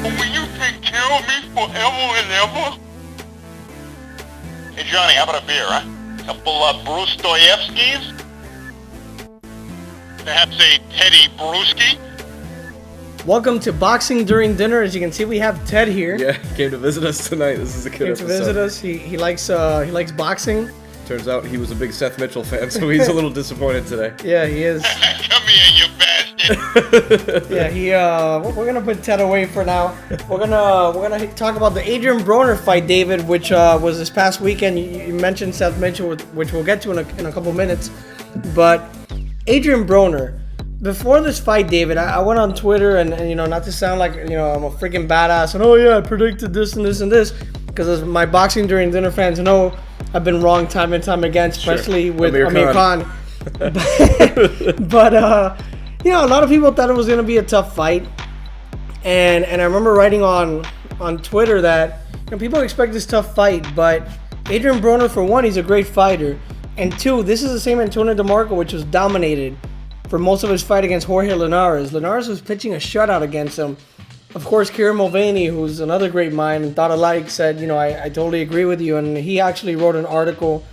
Will you take care of me forever and ever? Hey Johnny, how about a beer, huh? Couple Bruce Dostoevskis? Perhaps a Teddy Brewski? Welcome to Boxing During Dinner. As you can see, we have Ted here. Yeah, he came to visit us tonight. This is a good episode. Came to visit us. He likes boxing. Turns out he was a big Seth Mitchell fan, so he's a little disappointed today. Yeah, he is. Come here, you bastard! Yeah, we're gonna put Ted away for now. We're gonna talk about the Adrien Broner fight, David, which was this past weekend. You mentioned Seth Mitchell, which we'll get to in a couple minutes. But Adrien Broner, before this fight, David, I went on Twitter and not to sound like I'm a freaking badass and I predicted this and this and this, because as my Boxing During Dinner fans know, I've been wrong time and time again, especially with Amir Khan. But a lot of people thought it was going to be a tough fight. And I remember writing on Twitter that people expect this tough fight, but Adrien Broner, for one, he's a great fighter. And two, this is the same Antonio Demarco, which was dominated for most of his fight against Jorge Linares. Linares was pitching a shutout against him. Of course, Kieran Mulvaney, who's another great mind and thought alike, said, I totally agree with you. And he actually wrote an article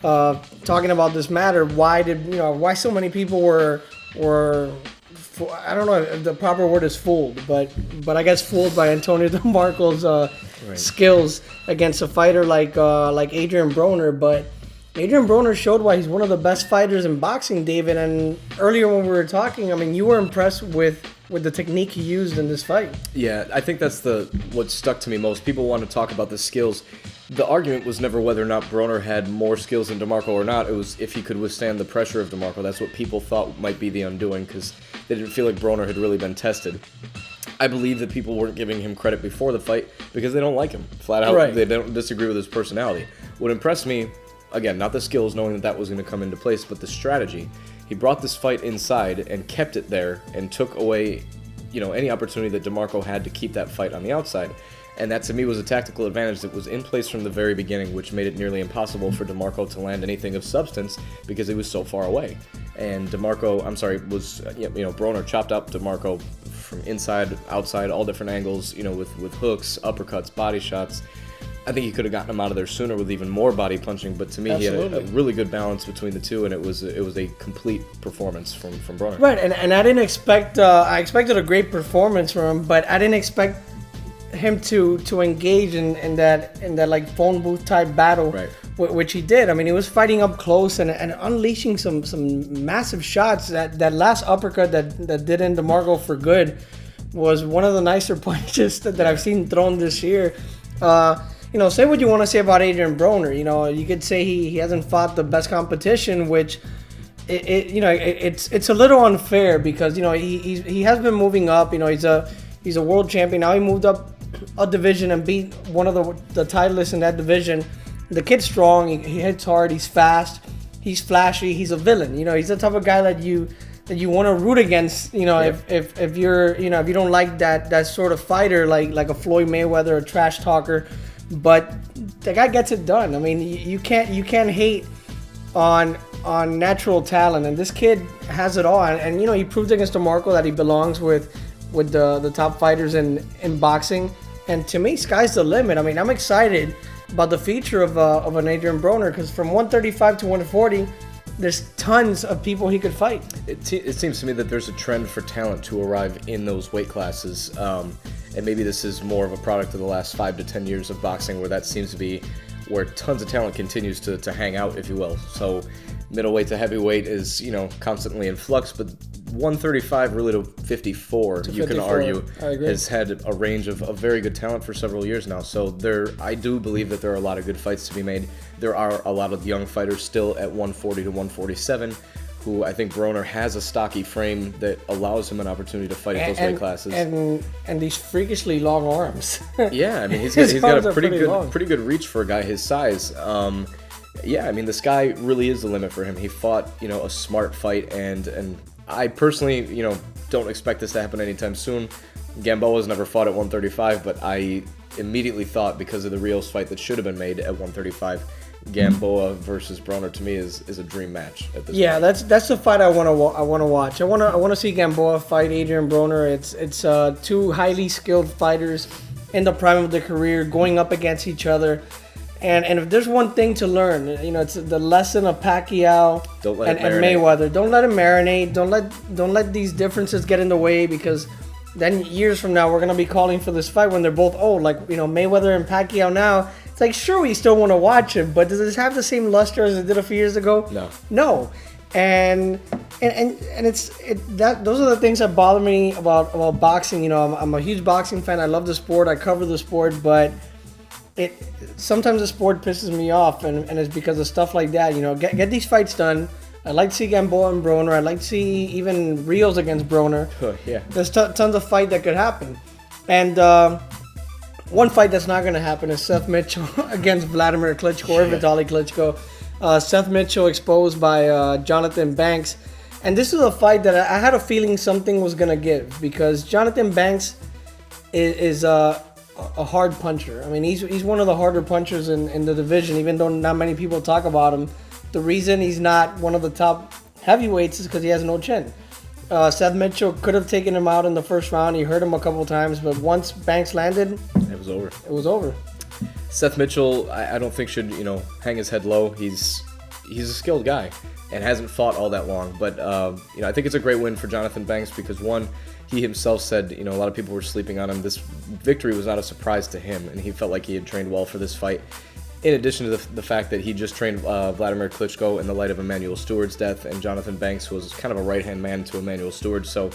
talking about this matter. Why so many people were I don't know if the proper word is fooled, but I guess fooled by Antonio DeMarco's skills against a fighter like Adrien Broner. But Adrien Broner showed why he's one of the best fighters in boxing, David. And earlier when we were talking, you were impressed with the technique he used in this fight. Yeah, I think that's what stuck to me most. People want to talk about the skills. The argument was never whether or not Broner had more skills than DeMarco or not. It was if he could withstand the pressure of DeMarco. That's what people thought might be the undoing, because they didn't feel like Broner had really been tested. I believe that people weren't giving him credit before the fight because they don't like him. Flat out, right. They don't disagree with his personality. What impressed me, again, not the skills, knowing that was going to come into place, but the strategy. He brought this fight inside and kept it there and took away, any opportunity that DeMarco had to keep that fight on the outside. And that, to me, was a tactical advantage that was in place from the very beginning, which made it nearly impossible for DeMarco to land anything of substance because he was so far away. And Broner chopped up DeMarco from inside, outside, all different angles, with hooks, uppercuts, body shots. I think he could have gotten him out of there sooner with even more body punching, but to me, Absolutely. He had a really good balance between the two, and it was a complete performance from Broner. Right, and I didn't expect. I expected a great performance from him, but I didn't expect him to engage in that like phone booth type battle, right. Which he did. He was fighting up close and unleashing some massive shots. That last uppercut that did in DeMarco for good was one of the nicer punches that I've seen thrown this year. Say what you want to say about Adrien Broner. You could say he hasn't fought the best competition, which it's a little unfair because he has been moving up. He's a world champion. Now he moved up a division and beat one of the titleists in that division. The kid's strong. He hits hard. He's fast. He's flashy. He's a villain. He's the type of guy that you want to root against. If you're if you don't like that sort of fighter like a Floyd Mayweather, a trash talker. But the guy gets it done. You can't hate on natural talent, and this kid has it all. And he proved against DeMarco that he belongs with the top fighters in boxing. And to me, sky's the limit. I'm excited about the future of an Adrien Broner, because from 135 to 140, there's tons of people he could fight. It seems to me that there's a trend for talent to arrive in those weight classes. And maybe this is more of a product of the last 5 to 10 years of boxing, where that seems to be where tons of talent continues to hang out, if you will. So middleweight to heavyweight is, constantly in flux, but 135 really to 54, you can argue, has had a range of very good talent for several years now. So I do believe that there are a lot of good fights to be made. There are a lot of young fighters still at 140 to 147, who I think Broner has a stocky frame that allows him an opportunity to fight at those weight classes. And these freakishly long arms. Yeah, he's got a pretty good reach for a guy his size. The sky really is the limit for him. He fought, a smart fight, and I personally, don't expect this to happen anytime soon. Gamboa's never fought at 135, but I immediately thought, because of the Rios fight that should have been made at 135, Gamboa versus Broner to me is a dream match at this Yeah, point. that's the fight I want to watch. I want to see Gamboa fight Adrien Broner. It's two highly skilled fighters in the prime of their career going up against each other. And if there's one thing to learn, it's the lesson of Pacquiao and Mayweather. Don't let it marinate. Don't let these differences get in the way, because then years from now we're gonna be calling for this fight when they're both old. Like Mayweather and Pacquiao now. It's like, sure, we still want to watch it, but does this have the same luster as it did a few years ago? No. And those are the things that bother me about boxing. I'm a huge boxing fan. I love the sport. I cover the sport, but sometimes the sport pisses me off, and it's because of stuff like that. Get these fights done. I'd like to see Gamboa and Broner. I'd like to see even Rios against Broner. Yeah. There's tons of fight that could happen. And one fight that's not going to happen is Seth Mitchell against Vladimir Klitschko or Vitaly Klitschko. Seth Mitchell exposed by Jonathan Banks. And this is a fight that I had a feeling something was going to give, because Jonathan Banks is a hard puncher. I mean, he's one of the harder punchers in the division, even though not many people talk about him. The reason he's not one of the top heavyweights is because he has no chin. Seth Mitchell could have taken him out in the first round. He hurt him a couple times, but once Banks landed, it was over. It was over. Seth Mitchell, I don't think should hang his head low. He's a skilled guy and hasn't fought all that long. But I think it's a great win for Jonathan Banks, because one, he himself said a lot of people were sleeping on him. This victory was not a surprise to him, and he felt like he had trained well for this fight. In addition to the fact that he just trained Vladimir Klitschko in the light of Emmanuel Stewart's death, and Jonathan Banks was kind of a right-hand man to Emmanuel Stewart, so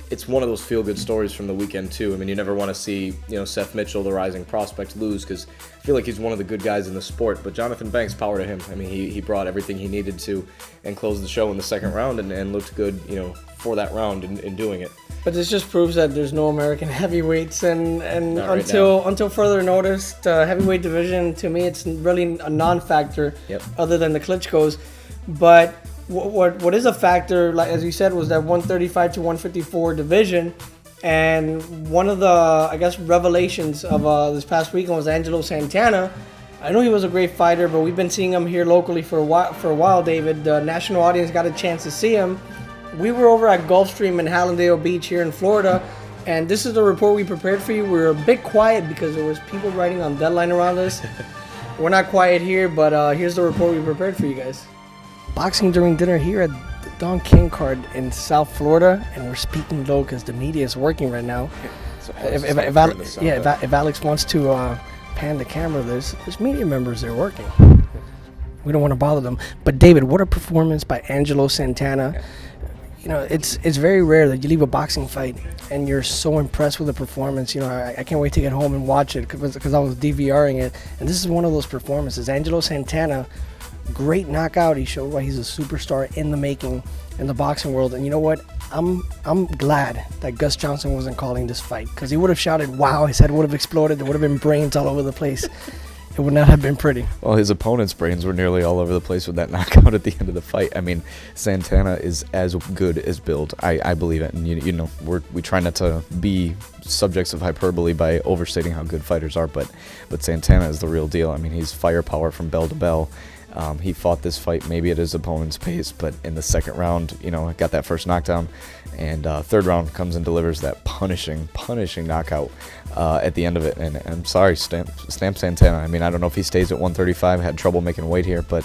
it's one of those feel-good stories from the weekend too. I mean, you never want to see Seth Mitchell, the rising prospect, lose, because I feel like he's one of the good guys in the sport. But Jonathan Banks, power to him. I mean, he brought everything he needed to and closed the show in the second round and looked good for that round in doing it. But this just proves that there's no American heavyweights, and Not until further notice, the heavyweight division, to me, it's really a non-factor. Yep. Other than the Klitschkos. But what is a factor, like as you said, was that 135 to 154 division. And one of the, I guess, revelations of this past weekend was Angelo Santana. I know he was a great fighter, but we've been seeing him here locally for a while, David. The national audience got a chance to see him. We were over at Gulfstream in Hallandale Beach here in Florida, and this is the report we prepared for you. We were a bit quiet because there was people writing on deadline around us. We're not quiet here, but here's the report we prepared for you guys. Boxing during dinner here at the Don King card in South Florida, and we're speaking low because the media is working right now. If Alex wants to pan the camera, there's media members there working. We don't want to bother them. But David, what a performance by Angelo Santana. It's very rare that you leave a boxing fight and you're so impressed with the performance. I can't wait to get home and watch it because I was DVRing it. And this is one of those performances. Angelo Santana, great knockout. He showed why he's a superstar in the making in the boxing world. And you know what? I'm glad that Gus Johnson wasn't calling this fight, because he would have shouted, wow, his head would have exploded. There would have been brains all over the place. It would not have been pretty. Well, his opponent's brains were nearly all over the place with that knockout at the end of the fight. I mean, Santana is as good as billed. I believe it. And, we try not to be subjects of hyperbole by overstating how good fighters are, but Santana is the real deal. I mean, he's firepower from bell to bell. He fought this fight maybe at his opponent's pace, but in the second round, got that first knockdown, and third round comes and delivers that punishing knockout at the end of it. And I'm sorry, Stamp Santana. I mean, I don't know if he stays at 135. Had trouble making weight here, but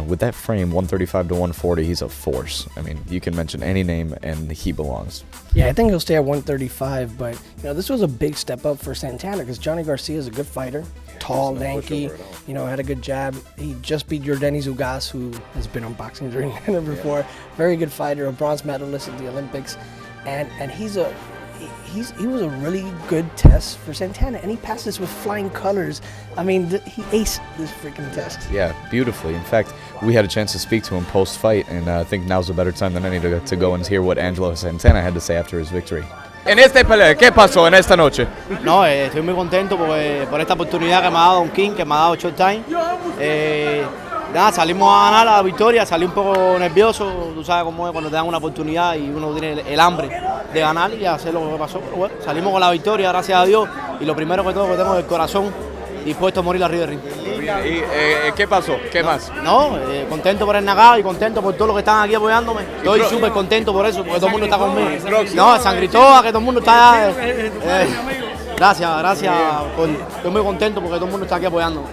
with that frame, 135 to 140, he's a force. I mean, you can mention any name and he belongs. Yeah, I think he'll stay at 135, but this was a big step up for Santana, because Johnny Garcia is a good fighter. Tall, lanky, had a good jab. He just beat Yordenis Ugas, who has been on Boxing During Dinner before. Yeah. Very good fighter, a bronze medalist at the Olympics, and he was a really good test for Santana, and he passed this with flying colors. I mean, he aced this freaking test. Yeah, beautifully. In fact, we had a chance to speak to him post-fight, and I think now's a better time than any to go and hear what Angelo Santana had to say after his victory. En esta pelea, ¿qué pasó en esta noche? No, estoy muy contento por esta oportunidad que me ha dado Don King, que me ha dado Showtime. Nada, salimos a ganar la victoria, salí un poco nervioso, tú sabes cómo es cuando te dan una oportunidad y uno tiene el hambre de ganar y hacer lo que pasó, pero bueno, salimos con la victoria, gracias a Dios, y lo primero que todo que tengo es el corazón dispuesto a morir arriba del ring. ¿Y qué pasó? ¿Qué más? No, contento por el Nagado y contento por todos los que están aquí apoyándome. Estoy súper contento por eso, porque todo el mundo está conmigo. No, Sangritoa, que todo el mundo está... gracias. Estoy muy contento porque todo el mundo está aquí apoyando.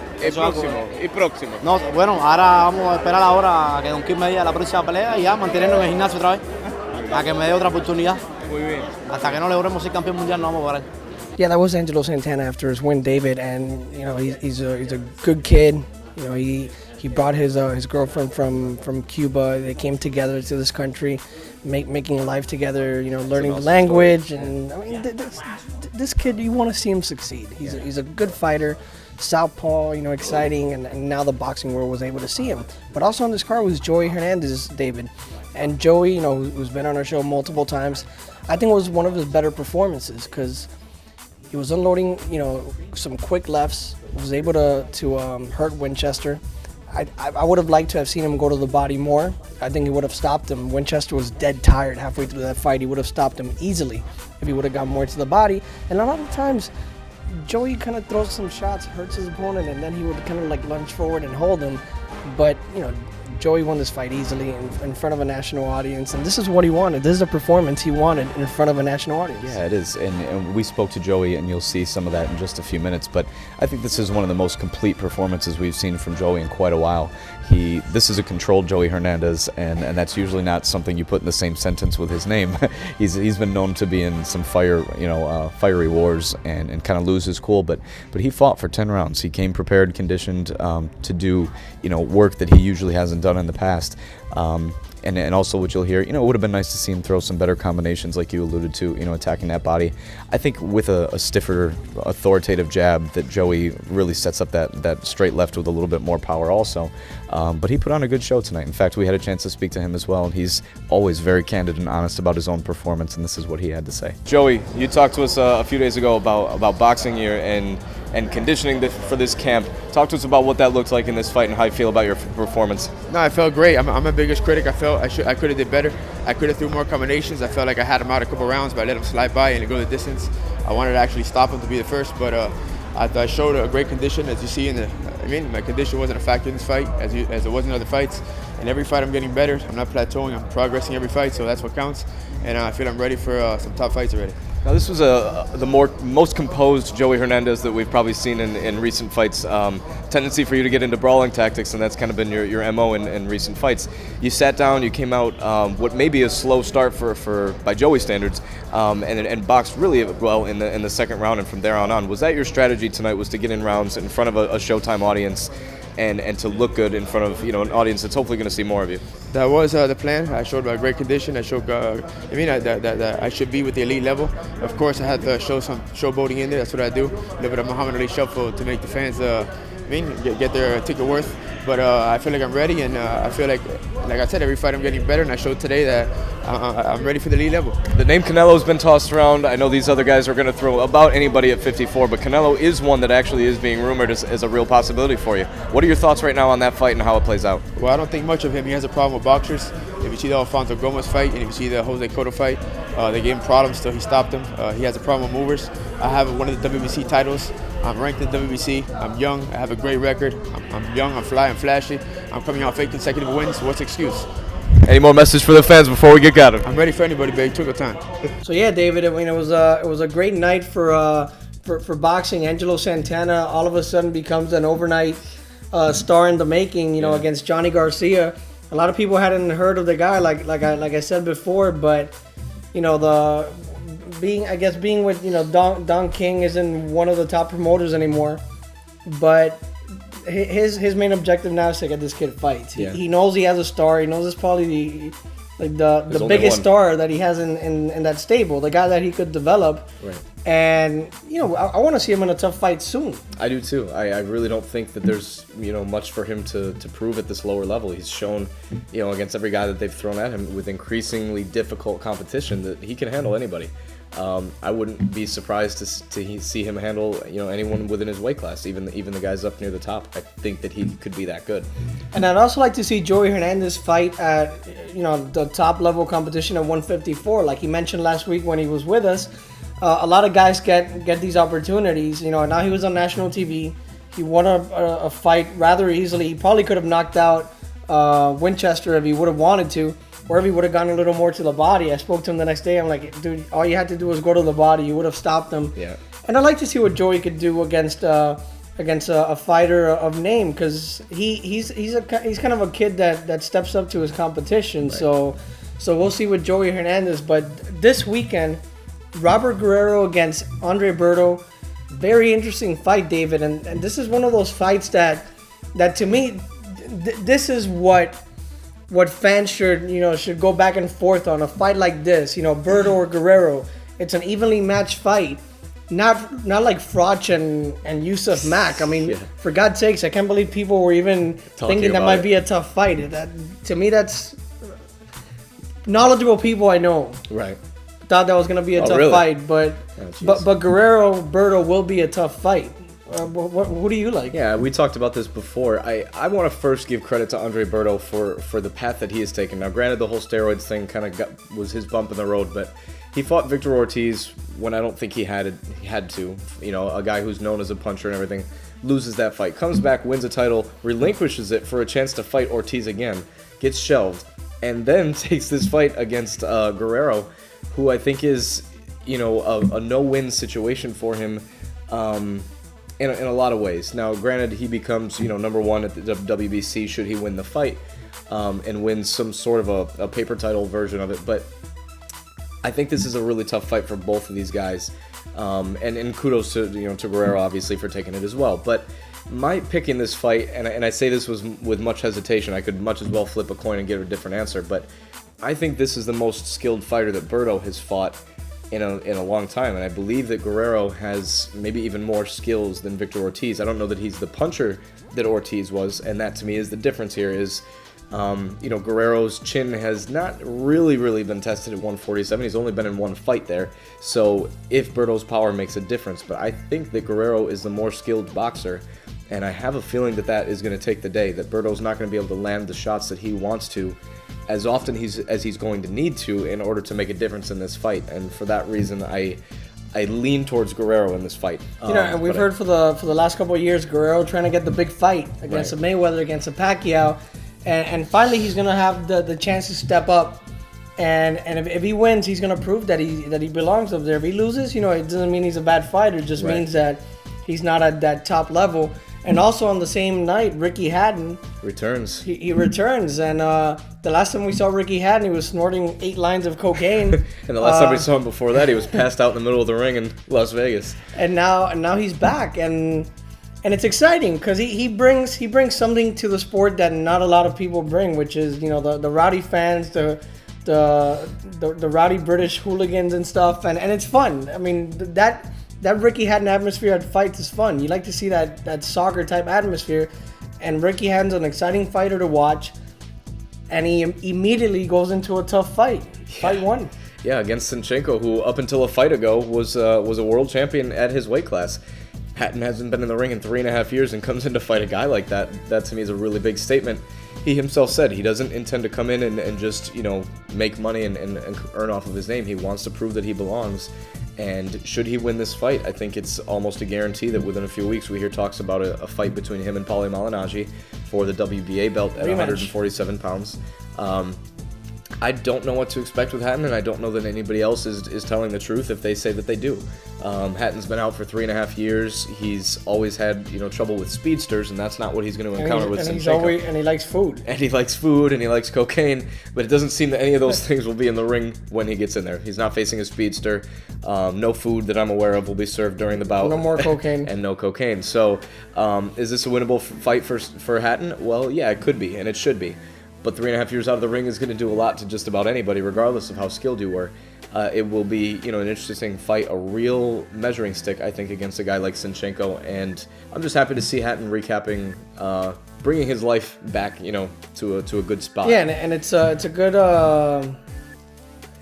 Y próximo. No, bueno, ahora vamos a esperar ahora a que Don Kim me diga la próxima pelea y ya mantenernos en el gimnasio otra vez. A que me dé otra oportunidad. Muy bien. Hasta que no logremos ser campeón mundial no vamos a parar. Yeah, that was Angelo Santana after his win, David, and he's a good kid. He brought his girlfriend from Cuba. They came together to this country, making life together. Learning the language, and I mean, this kid, you want to see him succeed. He's a good fighter, southpaw, exciting, and now the boxing world was able to see him. But also on this card was Joey Hernandez, David, and Joey, who's been on our show multiple times. I think it was one of his better performances because he was unloading, some quick lefts. Was able to hurt Winchester. I would have liked to have seen him go to the body more. I think he would have stopped him. Winchester was dead tired halfway through that fight. He would have stopped him easily if he would have gone more to the body. And a lot of times, Joey kind of throws some shots, hurts his opponent, and then he would kind of lunge forward and hold him. But, Joey won this fight easily in front of a national audience, and this is what he wanted. This is the performance he wanted in front of a national audience. Yeah, it is, and we spoke to Joey, and you'll see some of that in just a few minutes, but I think this is one of the most complete performances we've seen from Joey in quite a while. This is a controlled Joey Hernandez, and that's usually not something you put in the same sentence with his name. He's been known to be in some fiery wars and kind of lose his cool, but he fought for 10 rounds. He came prepared, conditioned to do work that he usually hasn't done in the past. And also what you'll hear, it would have been nice to see him throw some better combinations like you alluded to, attacking that body. I think with a stiffer, authoritative jab that Joey really sets up that straight left with a little bit more power also. But he put on a good show tonight. In fact, we had a chance to speak to him as well, and he's always very candid and honest about his own performance, and this is what he had to say. Joey, you talked to us a few days ago about boxing here and conditioning for this camp. Talk to us about what that looked like in this fight and how you feel about your performance. No, I felt great. I'm my biggest critic. I felt I could have did better. I could have threw more combinations. I felt like I had him out a couple rounds, but I let him slide by and go the distance. I wanted to actually stop him to be the first, but I showed a great condition, as you see my condition wasn't a factor in this fight, as it was in other fights. And every fight I'm getting better. I'm not plateauing. I'm progressing every fight, so that's what counts. And I feel I'm ready for some top fights already. Now this was the most composed Joey Hernandez that we've probably seen in recent fights. Tendency for you to get into brawling tactics, and that's kind of been your MO in recent fights. You sat down, you came out what may be a slow start for by Joey standards, and boxed really well in the second round, and from there on. Was that your strategy tonight? Was to get in rounds in front of a Showtime audience? And to look good in front of an audience that's hopefully going to see more of you. That was the plan. I showed a great condition. I showed that I should be with the elite level. Of course, I had to show some showboating in there. That's what I do. A little bit of Muhammad Ali shuffle to make the fans get their ticket worth. But I feel like I'm ready, and I feel like I said, every fight I'm getting better, and I showed today that I'm ready for the elite level. The name Canelo's been tossed around. I know these other guys are going to throw about anybody at 54, but Canelo is one that actually is being rumored as a real possibility for you. What are your thoughts right now on that fight and how it plays out? Well, I don't think much of him. He has a problem with boxers. If you see the Alfonso Gomez fight, and if you see the Jose Cotto fight, they gave him problems till he stopped them. He has a problem with movers. I have one of the WBC titles. I'm ranked in WBC. I'm young. I have a great record. I'm young. I'm fly. I'm flashy. I'm coming off 8 consecutive wins. What's the excuse? Any more message for the fans before we get going? I'm ready for anybody, babe. Took the time. So yeah, David. I mean, it was a great night for boxing. Angelo Santana all of a sudden becomes an overnight star in the making. Against Johnny Garcia. A lot of people hadn't heard of the guy, like I said before, but being with Don King isn't one of the top promoters anymore, but his main objective now is to get this kid fights. He knows he has a star. He knows it's probably the biggest star that he has in that stable, the guy that he could develop. Right. And I want to see him in a tough fight soon. I do too. I really don't think that there's much for him to prove at this lower level. He's shown against every guy that they've thrown at him with increasingly difficult competition that he can handle anybody. I wouldn't be surprised to see him handle anyone within his weight class, even the guys up near the top. I think that he could be that good. And I'd also like to see Joey Hernandez fight at the top level competition at 154, like he mentioned last week when he was with us. A lot of guys get these opportunities. Now he was on national TV. He won a fight rather easily. He probably could have knocked out Winchester if he would have wanted to, or if he would have gone a little more to the body. I spoke to him the next day. I'm like, dude, all you had to do was go to the body. You would have stopped him. Yeah. And I'd like to see what Joey could do against a fighter of name, because he's kind of a kid that steps up to his competition. Right. So we'll see with Joey Hernandez. But this weekend, Robert Guerrero against Andre Berto, very interesting fight, David. And this is one of those fights that to me, this is what fans should go back and forth on. A fight like this, Berto or Guerrero, it's an evenly matched fight. Not like Froch and Yusuf Mack. I mean, for God's sakes, I can't believe people were even thinking that might be a tough fight. To me, that's knowledgeable people I know. Right. Thought that was going to be a tough fight, but Guerrero Berto will be a tough fight. Who do you like? Yeah, we talked about this before. I want to first give credit to Andre Berto for the path that he has taken. Now, granted, the whole steroids thing kind of was his bump in the road, but he fought Victor Ortiz when I don't think he had to. A guy who's known as a puncher and everything, loses that fight, comes back, wins a title, relinquishes it for a chance to fight Ortiz again, gets shelved, and then takes this fight against Guerrero, who I think is, a no-win situation for him in a lot of ways. Now, granted, he becomes, number one at the WBC should he win the fight and wins some sort of a paper title version of it, but I think this is a really tough fight for both of these guys, and kudos to to Guerrero obviously for taking it as well. But my pick in this fight, and I say this was with much hesitation, I could much as well flip a coin and get a different answer, but I think this is the most skilled fighter that Berto has fought in a long time, and I believe that Guerrero has maybe even more skills than Victor Ortiz. I don't know that he's the puncher that Ortiz was, and that to me is the difference here. Is Guerrero's chin has not really been tested at 147. He's only been in one fight there. So if Berto's power makes a difference, but I think that Guerrero is the more skilled boxer, and I have a feeling that is going to take the day, that Berto's not going to be able to land the shots that he wants to as often as he's going to need to in order to make a difference in this fight. And for that reason, I lean towards Guerrero in this fight. And we've heard for the last couple of years, Guerrero trying to get the big fight against a Mayweather, against a Pacquiao. And finally, he's gonna have the chance to step up, and if he wins, he's gonna prove that he belongs up there. If he loses, it doesn't mean he's a bad fighter. It just means that he's not at that top level. And also on the same night, Ricky Hatton returns. He returns, and the last time we saw Ricky Hatton, he was snorting 8 lines of cocaine. And the last time we saw him before that, he was passed out in the middle of the ring in Las Vegas. And now he's back, and it's exciting because he brings something to the sport that not a lot of people bring, which is the rowdy fans, the rowdy British hooligans and stuff, and it's fun. I mean that Ricky Hatton atmosphere at fights is fun. You like to see that soccer type atmosphere, and Ricky Hatton's an exciting fighter to watch, and he immediately goes into a tough fight. Fight one. Yeah, against Sinchenko, who up until a fight ago was a world champion at his weight class. Hatton hasn't been in the ring in 3.5 years and comes in to fight a guy like that. That to me is a really big statement. He himself said he doesn't intend to come in and just, make money and earn off of his name. He wants to prove that he belongs. And should he win this fight, I think it's almost a guarantee that within a few weeks we hear talks about a fight between him and Paulie Malignaggi for the WBA belt at 147 pounds. I don't know what to expect with Hatton, and I don't know that anybody else is telling the truth if they say that they do. Hatton's been out for 3.5 years. He's always had trouble with speedsters, and that's not what he's going to encounter with Sinchenko. And he likes food. And he likes food, and he likes cocaine, but it doesn't seem that any of those things will be in the ring when he gets in there. He's not facing a speedster. No food that I'm aware of will be served during the bout. No more cocaine. And no cocaine. So is this a winnable fight for Hatton? Well, yeah, it could be, and it should be. But 3.5 years out of the ring is going to do a lot to just about anybody, regardless of how skilled you were. It will be, an interesting fight, a real measuring stick, I think, against a guy like Sinchenko. And I'm just happy to see Hatton recapping, bringing his life back, to a good spot. Yeah, and it's a good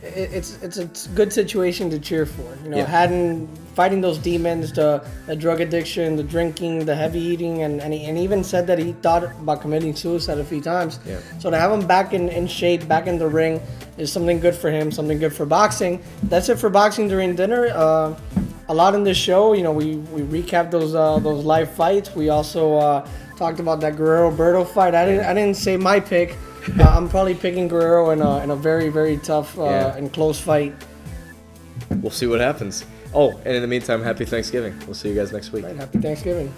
it's a good situation to cheer for. Hatton fighting those demons, the drug addiction, the drinking, the heavy eating, and he even said that he thought about committing suicide a few times. Yeah. So to have him back in shape, back in the ring, is something good for him, something good for boxing. That's it for Boxing During Dinner. a lot in this show. You know, we recapped those live fights. We also talked about that Guerrero-Berto fight. I didn't say my pick. I'm probably picking Guerrero in a very, very tough and close fight. We'll see what happens. Oh, and in the meantime, happy Thanksgiving. We'll see you guys next week. Right, happy Thanksgiving.